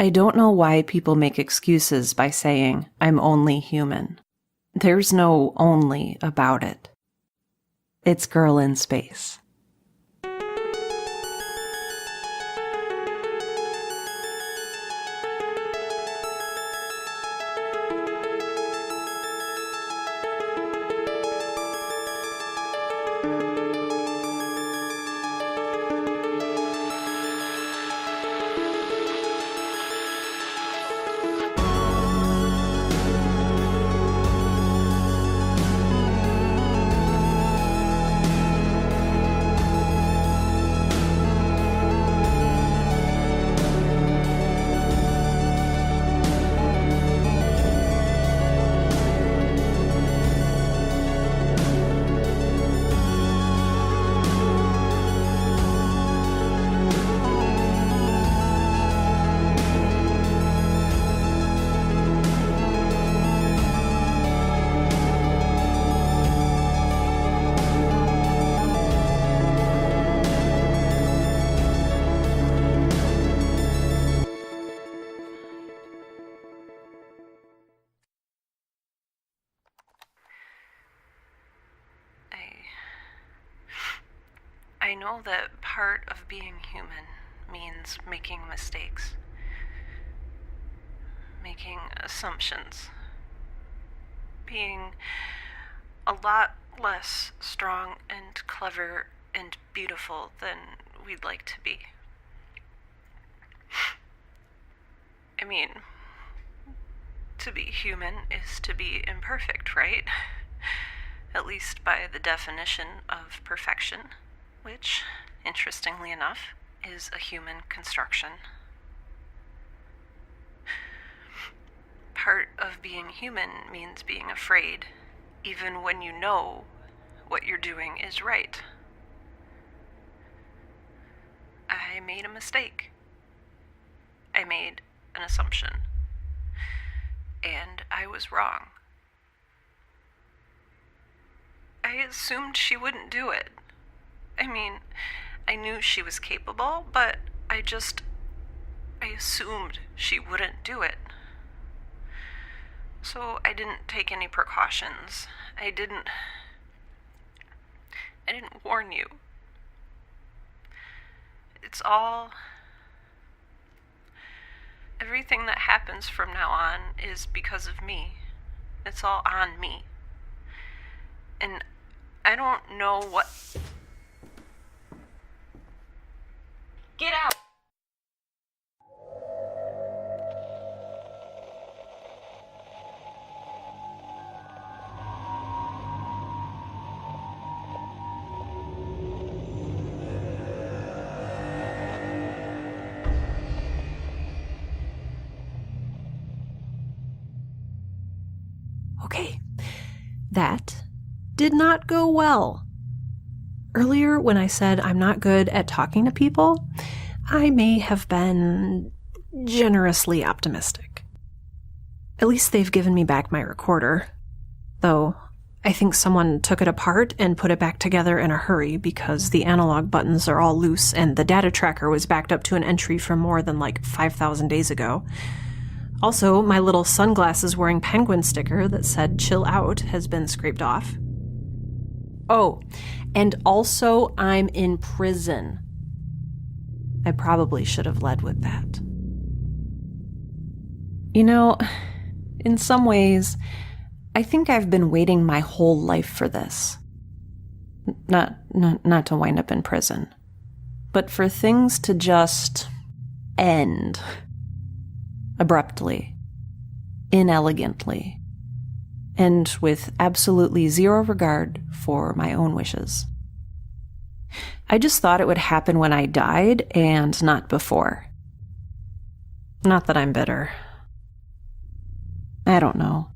I don't know why people make excuses by saying, I'm only human. There's no only about it. It's girl in space. I know that part of being human means making mistakes, making assumptions, being a lot less strong and clever and beautiful than we'd like to be. I mean, to be human is to be imperfect, right? At least by the definition of perfection, which, interestingly enough, is a human construction. Part of being human means being afraid, even when you know what you're doing is right. I made a mistake. I made an assumption. And I was wrong. I assumed she wouldn't do it. I mean, I knew she was capable, but I assumed she wouldn't do it. So I didn't take any precautions. I didn't warn you. Everything that happens from now on is because of me. It's all on me. And I don't know what... Get out! Okay, that did not go well. Earlier, when I said I'm not good at talking to people, I may have been generously optimistic. At least they've given me back my recorder. Though, I think someone took it apart and put it back together in a hurry because the analog buttons are all loose and the data tracker was backed up to an entry from more than 5,000 days ago. Also, my little sunglasses-wearing penguin sticker that said "chill out" has been scraped off. Oh, and also I'm in prison. I probably should have led with that. You know, in some ways, I think I've been waiting my whole life for this. Not to wind up in prison, but for things to just end. Abruptly, inelegantly, and with absolutely zero regard for my own wishes. I just thought it would happen when I died and not before. Not that I'm bitter. I don't know.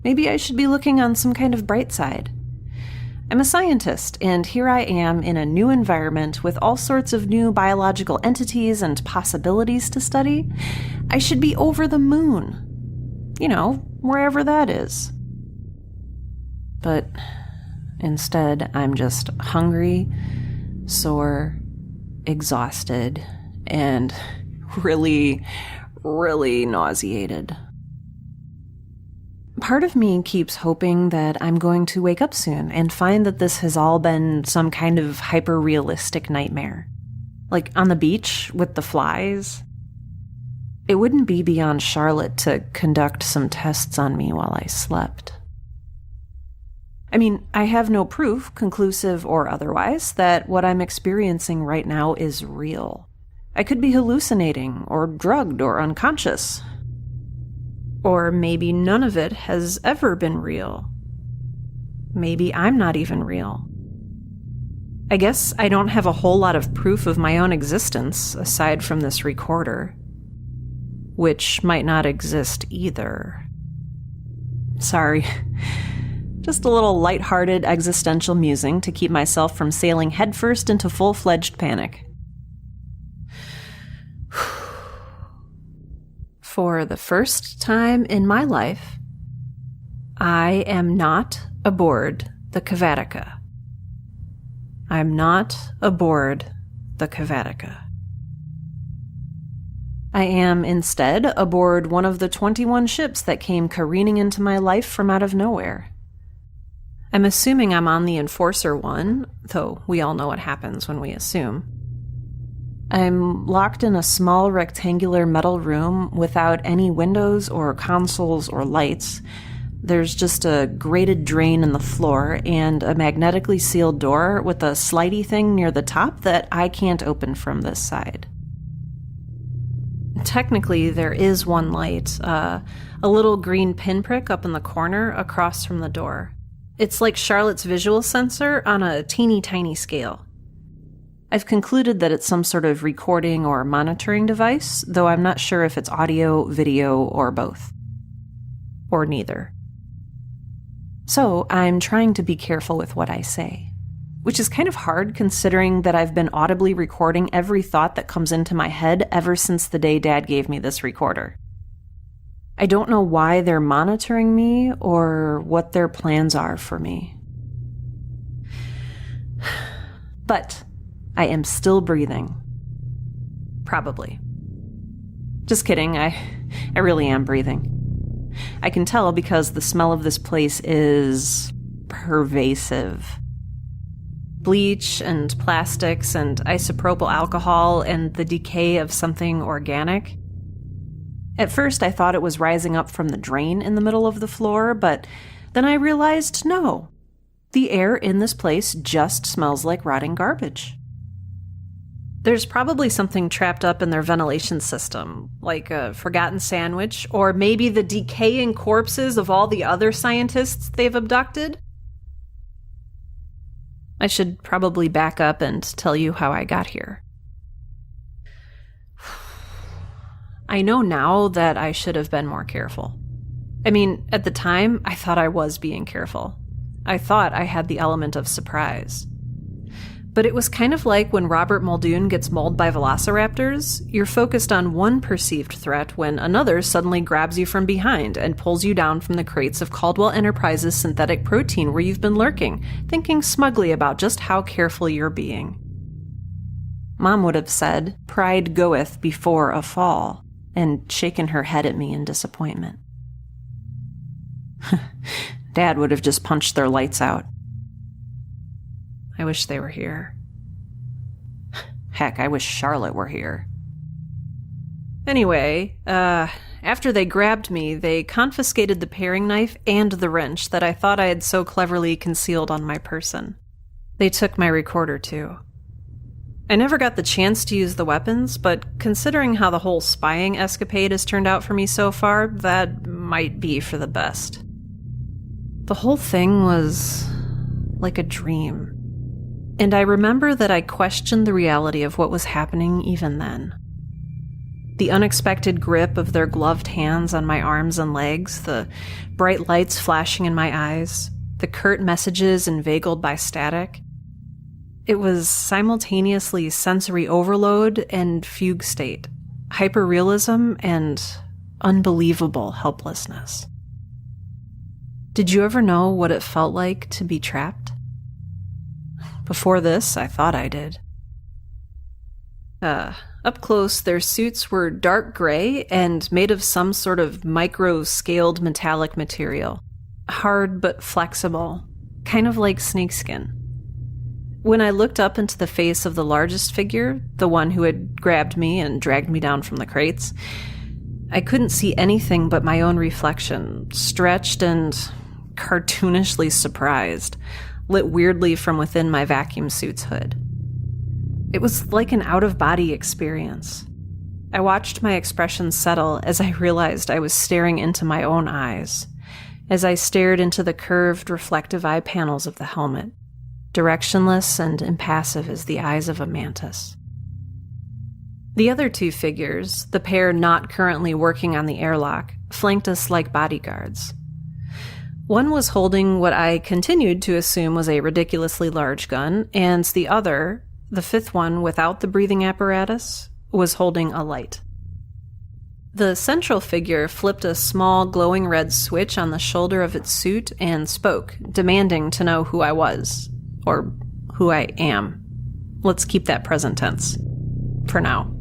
Maybe I should be looking on some kind of bright side. I'm a scientist, and here I am in a new environment with all sorts of new biological entities and possibilities to study. I should be over the moon. You know, wherever that is. But instead, I'm just hungry, sore, exhausted, and really, really nauseated. Part of me keeps hoping that I'm going to wake up soon and find that this has all been some kind of hyper-realistic nightmare. Like on the beach with the flies. It wouldn't be beyond Charlotte to conduct some tests on me while I slept. I mean, I have no proof, conclusive or otherwise, that what I'm experiencing right now is real. I could be hallucinating or drugged or unconscious. Or maybe none of it has ever been real. Maybe I'm not even real. I guess I don't have a whole lot of proof of my own existence aside from this recorder, which might not exist either. Sorry. Just a little lighthearted existential musing to keep myself from sailing headfirst into full-fledged panic. For the first time in my life, I am not aboard the Captivity. I'm not aboard the Captivity. I am instead aboard one of the 21 ships that came careening into my life from out of nowhere. I'm assuming I'm on the Enforcer one, though we all know what happens when we assume. I'm locked in a small rectangular metal room without any windows or consoles or lights. There's just a grated drain in the floor and a magnetically sealed door with a slidey thing near the top that I can't open from this side. Technically, there is one light, a little green pinprick up in the corner across from the door. It's like Charlotte's visual sensor on a teeny tiny scale. I've concluded that it's some sort of recording or monitoring device, though I'm not sure if it's audio, video, or both. Or neither. So I'm trying to be careful with what I say, which is kind of hard considering that I've been audibly recording every thought that comes into my head ever since the day Dad gave me this recorder. I don't know why they're monitoring me or what their plans are for me. But I am still breathing. Probably. Just kidding, I really am breathing. I can tell because the smell of this place is pervasive. Bleach and plastics and isopropyl alcohol and the decay of something organic. At first I thought it was rising up from the drain in the middle of the floor, but then I realized no. The air in this place just smells like rotting garbage. There's probably something trapped up in their ventilation system, like a forgotten sandwich, or maybe the decaying corpses of all the other scientists they've abducted. I should probably back up and tell you how I got here. I know now that I should have been more careful. I mean, at the time, I thought I was being careful. I thought I had the element of surprise. But it was kind of like when Robert Muldoon gets mauled by velociraptors. You're focused on one perceived threat when another suddenly grabs you from behind and pulls you down from the crates of Caldwell Enterprises synthetic protein where you've been lurking, thinking smugly about just how careful you're being. Mom would have said, "Pride goeth before a fall," and shaken her head at me in disappointment. Dad would have just punched their lights out. I wish they were here. Heck, I wish Charlotte were here. Anyway, after they grabbed me, they confiscated the paring knife and the wrench that I thought I had so cleverly concealed on my person. They took my recorder, too. I never got the chance to use the weapons, but considering how the whole spying escapade has turned out for me so far, that might be for the best. The whole thing was like a dream. And I remember that I questioned the reality of what was happening even then. The unexpected grip of their gloved hands on my arms and legs, the bright lights flashing in my eyes, the curt messages inveigled by static. It was simultaneously sensory overload and fugue state, hyperrealism and unbelievable helplessness. Did you ever know what it felt like to be trapped? Before this, I thought I did. Up close, their suits were dark gray and made of some sort of micro-scaled metallic material. Hard but flexible, kind of like snakeskin. When I looked up into the face of the largest figure, the one who had grabbed me and dragged me down from the crates, I couldn't see anything but my own reflection, stretched and cartoonishly surprised, lit weirdly from within my vacuum suit's hood. It was like an out-of-body experience. I watched my expression settle as I realized I was staring into my own eyes, as I stared into the curved, reflective eye panels of the helmet, directionless and impassive as the eyes of a mantis. The other two figures, the pair not currently working on the airlock, flanked us like bodyguards. One was holding what I continued to assume was a ridiculously large gun, and the other, the fifth one without the breathing apparatus, was holding a light. The central figure flipped a small glowing red switch on the shoulder of its suit and spoke, demanding to know who I was. Or who I am. Let's keep that present tense. For now.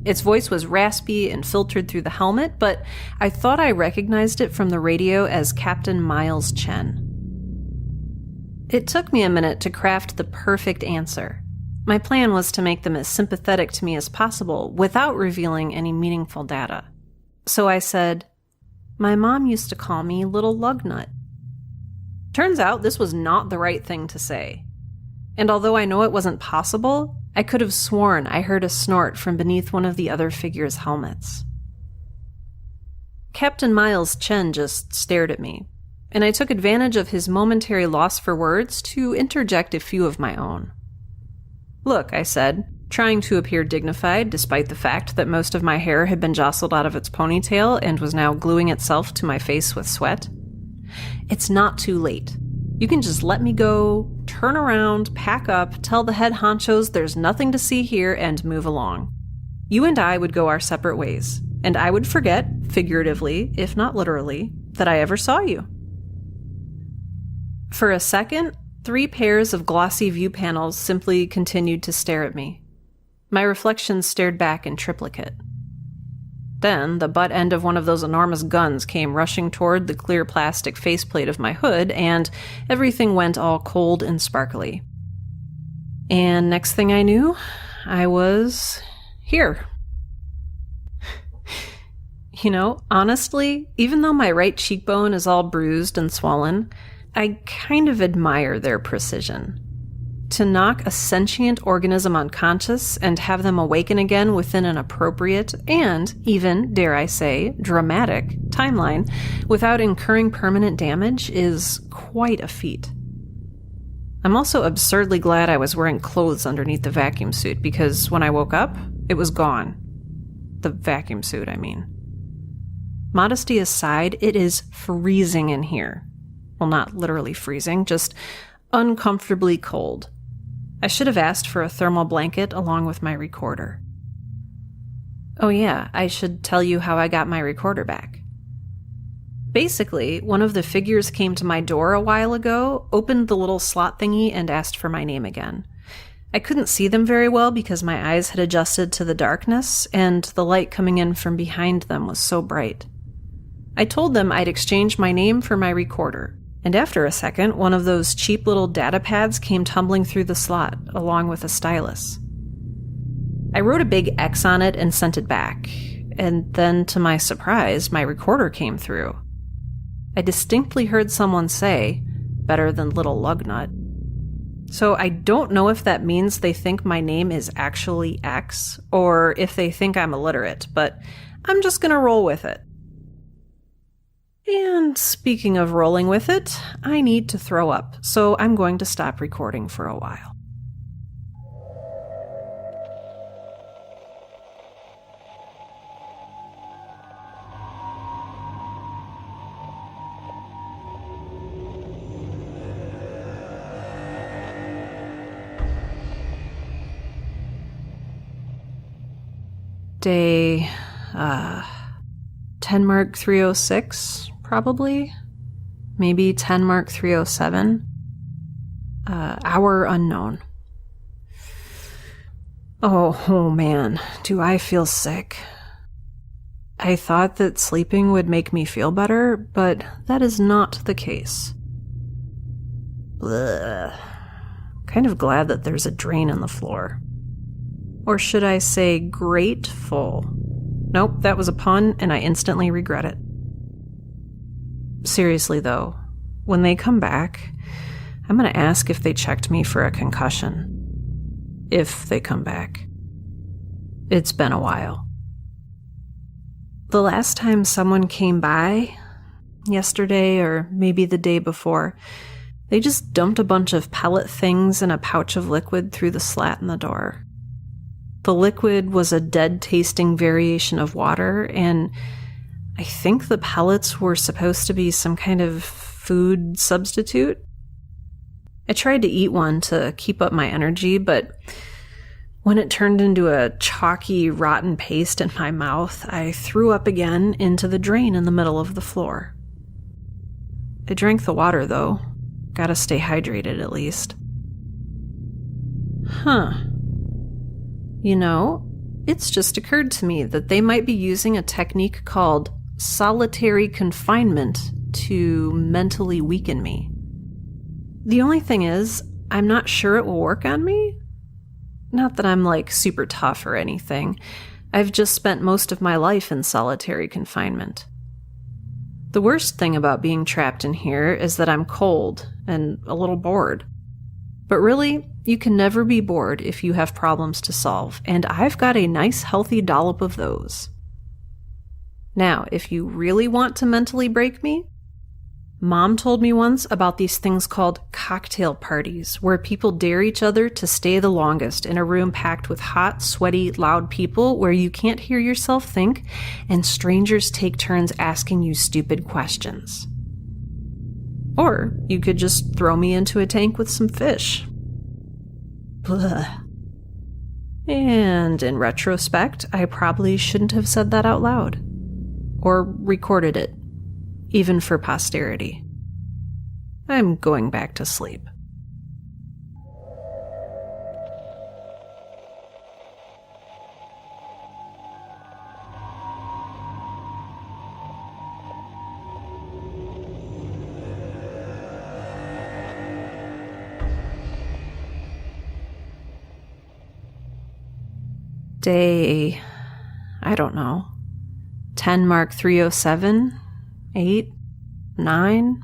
Its voice was raspy and filtered through the helmet, but I thought I recognized it from the radio as Captain Miles Chen. It took me a minute to craft the perfect answer. My plan was to make them as sympathetic to me as possible without revealing any meaningful data. So I said, "My mom used to call me Little Lugnut." Turns out this was not the right thing to say. And although I know it wasn't possible, I could have sworn I heard a snort from beneath one of the other figures' helmets. Captain Miles Chen just stared at me, and I took advantage of his momentary loss for words to interject a few of my own. "Look," I said, trying to appear dignified despite the fact that most of my hair had been jostled out of its ponytail and was now gluing itself to my face with sweat. "It's not too late. You can just let me go, turn around, pack up, tell the head honchos there's nothing to see here, and move along. You and I would go our separate ways, and I would forget, figuratively, if not literally, that I ever saw you." For a second, 3 pairs of glossy view panels simply continued to stare at me. My reflection stared back in triplicate. Then, the butt end of one of those enormous guns came rushing toward the clear plastic faceplate of my hood, and everything went all cold and sparkly. And next thing I knew, I was here. You know, honestly, even though my right cheekbone is all bruised and swollen, I kind of admire their precision. To knock a sentient organism unconscious and have them awaken again within an appropriate and even, dare I say, dramatic timeline without incurring permanent damage is quite a feat. I'm also absurdly glad I was wearing clothes underneath the vacuum suit because when I woke up, it was gone. The vacuum suit, I mean. Modesty aside, it is freezing in here. Well, not literally freezing, just uncomfortably cold. I should have asked for a thermal blanket along with my recorder. Oh yeah, I should tell you how I got my recorder back. Basically, one of the figures came to my door a while ago, opened the little slot thingy, and asked for my name again. I couldn't see them very well because my eyes had adjusted to the darkness, and the light coming in from behind them was so bright. I told them I'd exchange my name for my recorder. And after a second, one of those cheap little data pads came tumbling through the slot, along with a stylus. I wrote a big X on it and sent it back, and then, to my surprise, my recorder came through. I distinctly heard someone say, "Better than Little Lugnut." So I don't know if that means they think my name is actually X, or if they think I'm illiterate, but I'm just gonna roll with it. And speaking of rolling with it, I need to throw up, so I'm going to stop recording for a while. Day, 10 Mark 306, probably. Maybe 10 Mark 307. Hour unknown. Oh man, do I feel sick. I thought that sleeping would make me feel better, but that is not the case. Blech. Kind of glad that there's a drain in the floor. Or should I say grateful? Nope, that was a pun, and I instantly regret it. Seriously though, when they come back, I'm gonna ask if they checked me for a concussion. If they come back. It's been a while. The last time someone came by, yesterday or maybe the day before, they just dumped a bunch of pellet things in a pouch of liquid through the slat in the door. The liquid was a dead-tasting variation of water, and I think the pellets were supposed to be some kind of food substitute. I tried to eat one to keep up my energy, but when it turned into a chalky, rotten paste in my mouth, I threw up again into the drain in the middle of the floor. I drank the water, though. Gotta stay hydrated, at least. Huh. You know, it's just occurred to me that they might be using a technique called solitary confinement to mentally weaken me. The only thing is, I'm not sure it will work on me. Not that I'm like super tough or anything. I've just spent most of my life in solitary confinement. The worst thing about being trapped in here is that I'm cold and a little bored. But really, you can never be bored if you have problems to solve, and I've got a nice healthy dollop of those. Now, if you really want to mentally break me, Mom told me once about these things called cocktail parties, where people dare each other to stay the longest in a room packed with hot, sweaty, loud people where you can't hear yourself think, and strangers take turns asking you stupid questions. Or you could just throw me into a tank with some fish. Blah. And in retrospect, I probably shouldn't have said that out loud. Or recorded it. Even for posterity. I'm going back to sleep. Day, I don't know, 10 Mark 307? 8, 9,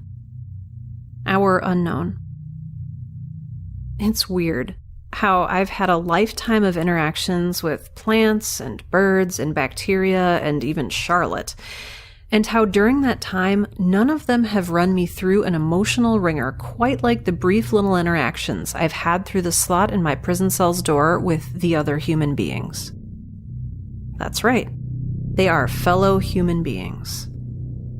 hour unknown. It's weird how I've had a lifetime of interactions with plants and birds and bacteria and even Charlotte, and how during that time, none of them have run me through an emotional ringer quite like the brief little interactions I've had through the slot in my prison cell's door with the other human beings. That's right. They are fellow human beings.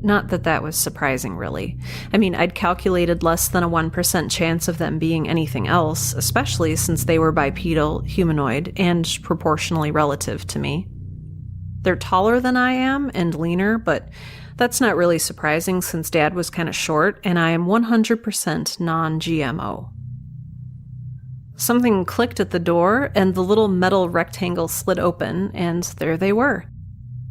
Not that that was surprising, really. I mean, I'd calculated less than a 1% chance of them being anything else, especially since they were bipedal, humanoid, and proportionally relative to me. They're taller than I am and leaner, but that's not really surprising since Dad was kind of short, and I am 100% non-GMO. Something clicked at the door, and the little metal rectangle slid open, and there they were.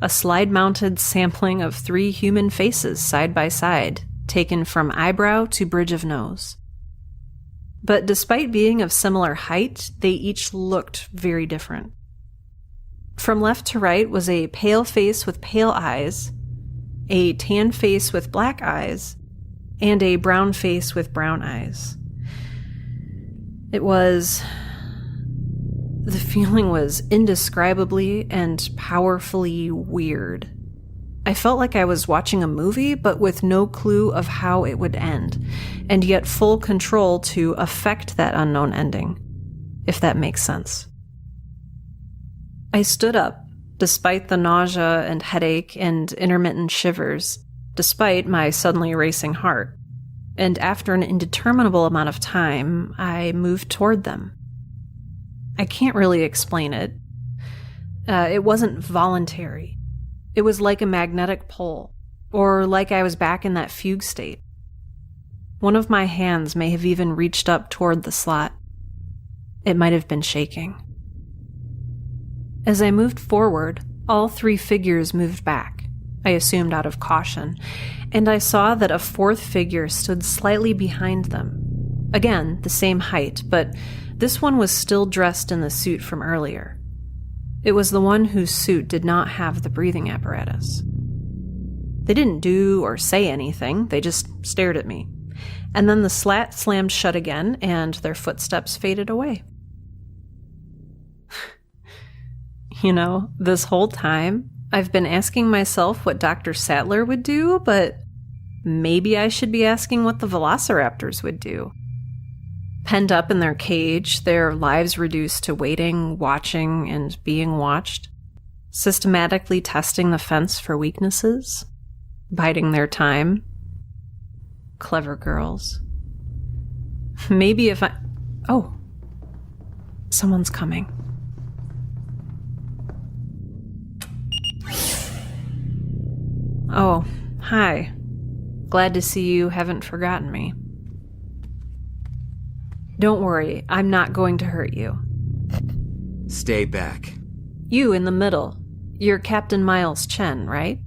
A slide-mounted sampling of 3 human faces side by side, taken from eyebrow to bridge of nose. But despite being of similar height, they each looked very different. From left to right was a pale face with pale eyes, a tan face with black eyes, and a brown face with brown eyes. The feeling was indescribably and powerfully weird. I felt like I was watching a movie, but with no clue of how it would end, and yet full control to affect that unknown ending, if that makes sense. I stood up, despite the nausea and headache and intermittent shivers, despite my suddenly racing heart, and after an indeterminable amount of time, I moved toward them. I can't really explain it. It wasn't voluntary. It was like a magnetic pull, or like I was back in that fugue state. One of my hands may have even reached up toward the slot. It might have been shaking. As I moved forward, all 3 figures moved back, I assumed out of caution, and I saw that a 4th figure stood slightly behind them. Again, the same height, but this one was still dressed in the suit from earlier. It was the one whose suit did not have the breathing apparatus. They didn't do or say anything, they just stared at me. And then the slat slammed shut again, and their footsteps faded away. You know, this whole time, I've been asking myself what Dr. Sattler would do, but maybe I should be asking what the Velociraptors would do. Penned up in their cage, their lives reduced to waiting, watching, and being watched, systematically testing the fence for weaknesses, biding their time. Clever girls. Maybe if I... Oh. Someone's coming. Oh, hi. Glad to see you haven't forgotten me. Don't worry, I'm not going to hurt you. Stay back. You in the middle. You're Captain Miles Chen, right?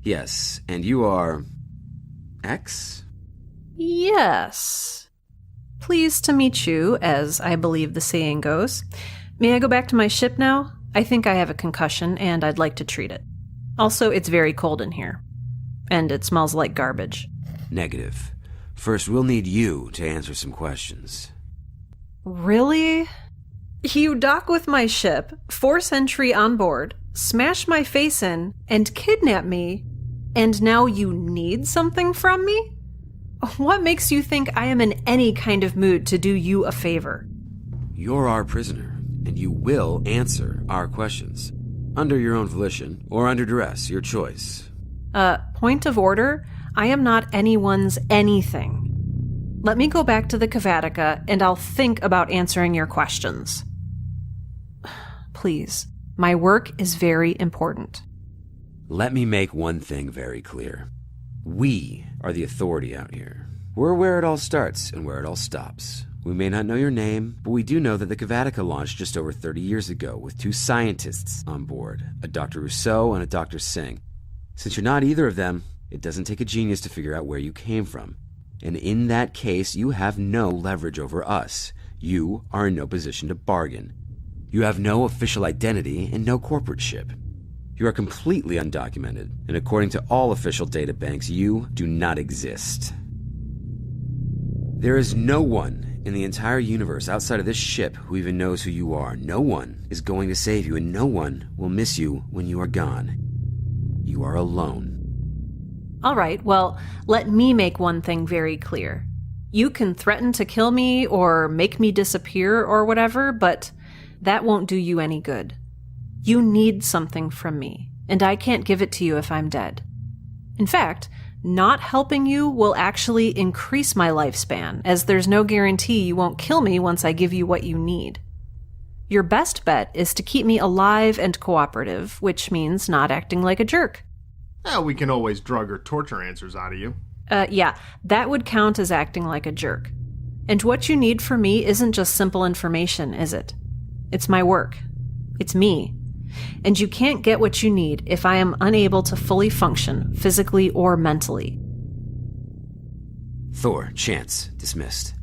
Yes, and you are... X? Yes. Pleased to meet you, as I believe the saying goes. May I go back to my ship now? I think I have a concussion, and I'd like to treat it. Also, it's very cold in here. And it smells like garbage. Negative. First, we'll need you to answer some questions. Really? You dock with my ship, force entry on board, smash my face in, and kidnap me, and now you need something from me? What makes you think I am in any kind of mood to do you a favor? You're our prisoner, and you will answer our questions. Under your own volition, or under duress, your choice. Point of order, I am not anyone's anything. Let me go back to the Cavatica, and I'll think about answering your questions. Please, my work is very important. Let me make one thing very clear. We are the authority out here. We're where it all starts and where it all stops. We may not know your name, but we do know that the Cavatica launched just over 30 years ago with 2 scientists on board, a Dr. Rousseau and a Dr. Singh. Since you're not either of them, it doesn't take a genius to figure out where you came from. And in that case, you have no leverage over us. You are in no position to bargain. You have no official identity and no corporate ship. You are completely undocumented, and according to all official data banks, you do not exist. There is no one in the entire universe outside of this ship who even knows who you are. No one is going to save you, and no one will miss you when you are gone. You are alone. All right, well, let me make one thing very clear. You can threaten to kill me or make me disappear or whatever, but that won't do you any good. You need something from me, and I can't give it to you if I'm dead. In fact, not helping you will actually increase my lifespan, as there's no guarantee you won't kill me once I give you what you need. Your best bet is to keep me alive and cooperative, which means not acting like a jerk. We can always drug or torture answers out of you. Yeah, that would count as acting like a jerk. And what you need from me isn't just simple information, is it? It's my work. It's me. And you can't get what you need if I am unable to fully function, physically or mentally. Thor, Chance, dismissed.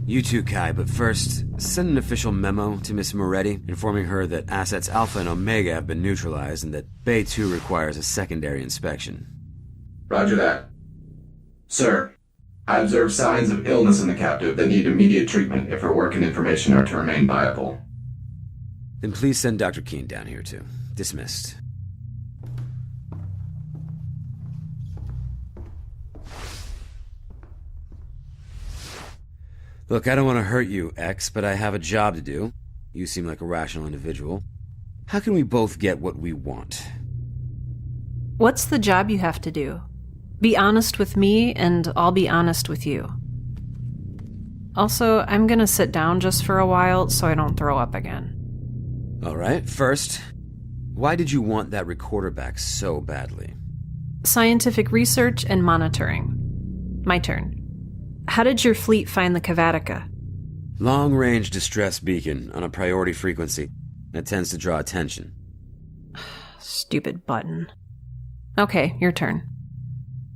You too, Kai, but first, send an official memo to Miss Moretti informing her that assets Alpha and Omega have been neutralized and that Bay 2 requires a secondary inspection. Roger that. Sir, I observe signs of illness in the captive that need immediate treatment if her work and information are to remain viable. Then please send Dr. Keene down here too. Dismissed. Look, I don't want to hurt you, X, but I have a job to do. You seem like a rational individual. How can we both get what we want? What's the job you have to do? Be honest with me, and I'll be honest with you. Also, I'm gonna sit down just for a while so I don't throw up again. All right, first, why did you want that recorder back so badly? Scientific research and monitoring. My turn. How did your fleet find the Cavatica? Long-range distress beacon on a priority frequency. That tends to draw attention. Stupid button. Okay, your turn.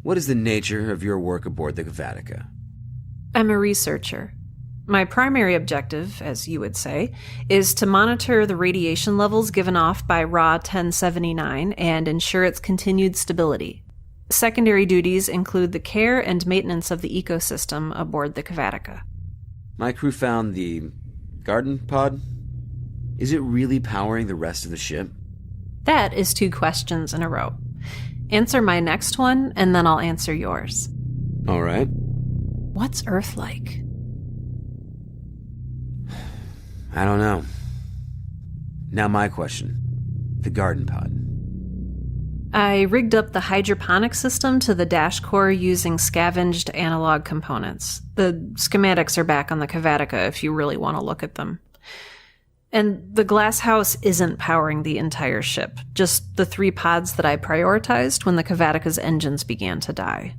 What is the nature of your work aboard the Captivity? I'm a researcher. My primary objective, as you would say, is to monitor the radiation levels given off by RHEA 1079 and ensure its continued stability. Secondary duties include the care and maintenance of the ecosystem aboard the Captivity. My crew found the garden pod. Is it really powering the rest of the ship? That is 2 questions in a row. Answer my next one, and then I'll answer yours. All right. What's Earth like? I don't know. Now my question. The garden pod. I rigged up the hydroponic system to the dash core using scavenged analog components. The schematics are back on the Captivity if you really want to look at them. And the glass house isn't powering the entire ship, just the 3 pods that I prioritized when the Captivity's engines began to die.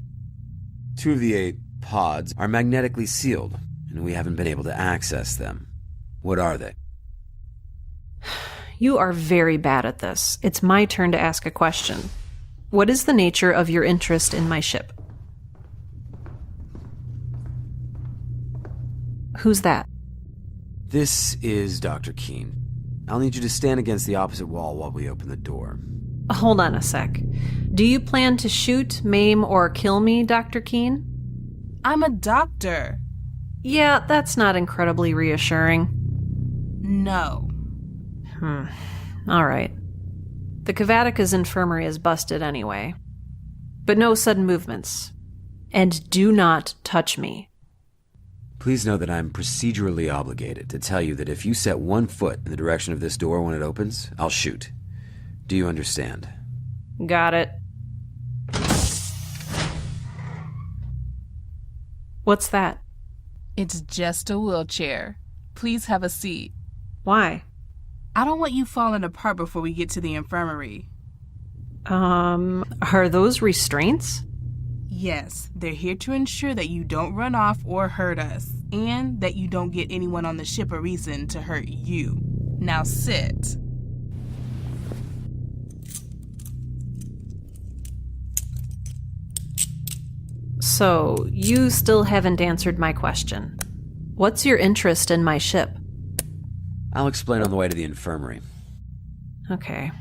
2 of the 8 pods are magnetically sealed, and we haven't been able to access them. What are they? You are very bad at this. It's my turn to ask a question. What is the nature of your interest in my ship? Who's that? This is Dr. Keene. I'll need you to stand against the opposite wall while we open the door. Hold on a sec. Do you plan to shoot, maim, or kill me, Dr. Keene? I'm a doctor. Yeah, that's not incredibly reassuring. No. All right. The Captivity's infirmary is busted anyway. But no sudden movements. And do not touch me. Please know that I'm procedurally obligated to tell you that if you set 1 foot in the direction of this door when it opens, I'll shoot. Do you understand? Got it. What's that? It's just a wheelchair. Please have a seat. Why? I don't want you falling apart before we get to the infirmary. Are those restraints? Yes, they're here to ensure that you don't run off or hurt us, and that you don't get anyone on the ship a reason to hurt you. Now sit. So, you still haven't answered my question. What's your interest in my ship? I'll explain on the way to the infirmary. Okay.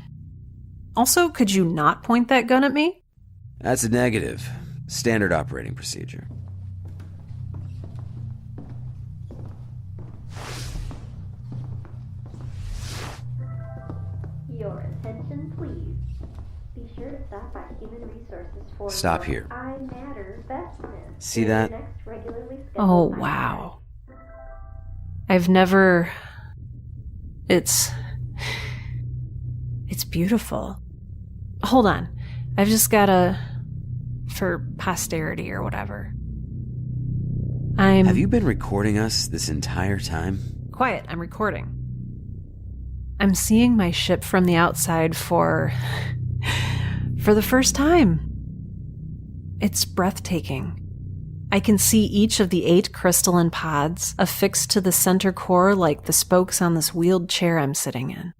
Also, could you not point that gun at me? That's a negative. Standard operating procedure. Your attention, please. Be sure to stop by Human Resources for Stop here. I Matter Vestment. See that? Next regularly scheduled Oh, wow. I've never... It's beautiful. Hold on. I've just gotta... for posterity or whatever. Have you been recording us this entire time? Quiet, I'm recording. I'm seeing my ship from the outside for the first time. It's breathtaking. I can see each of the 8 crystalline pods affixed to the center core like the spokes on this wheeled chair I'm sitting in.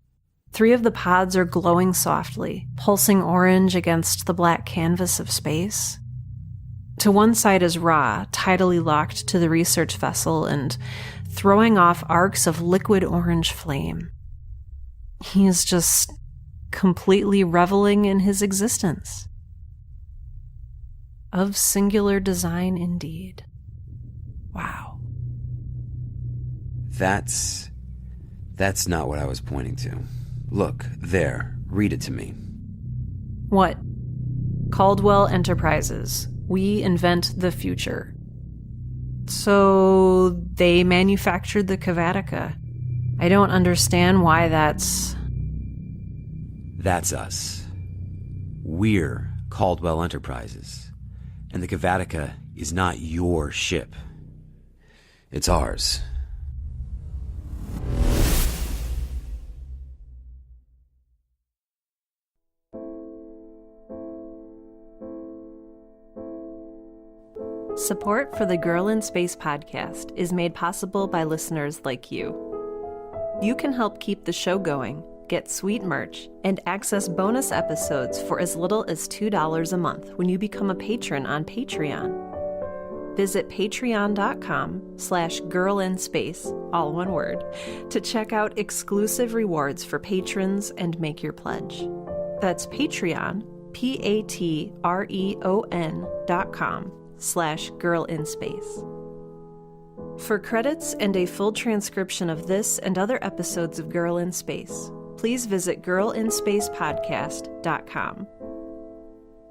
3 of the pods are glowing softly, pulsing orange against the black canvas of space. To one side is RHEA, tidally locked to the research vessel and throwing off arcs of liquid orange flame. He is just completely reveling in his existence. Of singular design indeed. Wow. That's not what I was pointing to. Look, there. Read it to me. What? Caldwell Enterprises. We invent the future. So they manufactured the Captivity. I don't understand why that's... That's us. We're Caldwell Enterprises. And the Captivity is not your ship. It's ours. Support for the Girl in Space podcast is made possible by listeners like you. You can help keep the show going, get sweet merch, and access bonus episodes for as little as $2 a month when you become a patron on Patreon. Visit patreon.com/girlinspace, all one word, to check out exclusive rewards for patrons and make your pledge. That's Patreon, patreon.com/girlinspace. For credits and a full transcription of this and other episodes of Girl in Space, please visit girlinspacepodcast.com.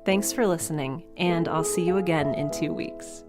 Thanks for listening, and I'll see you again in 2 weeks.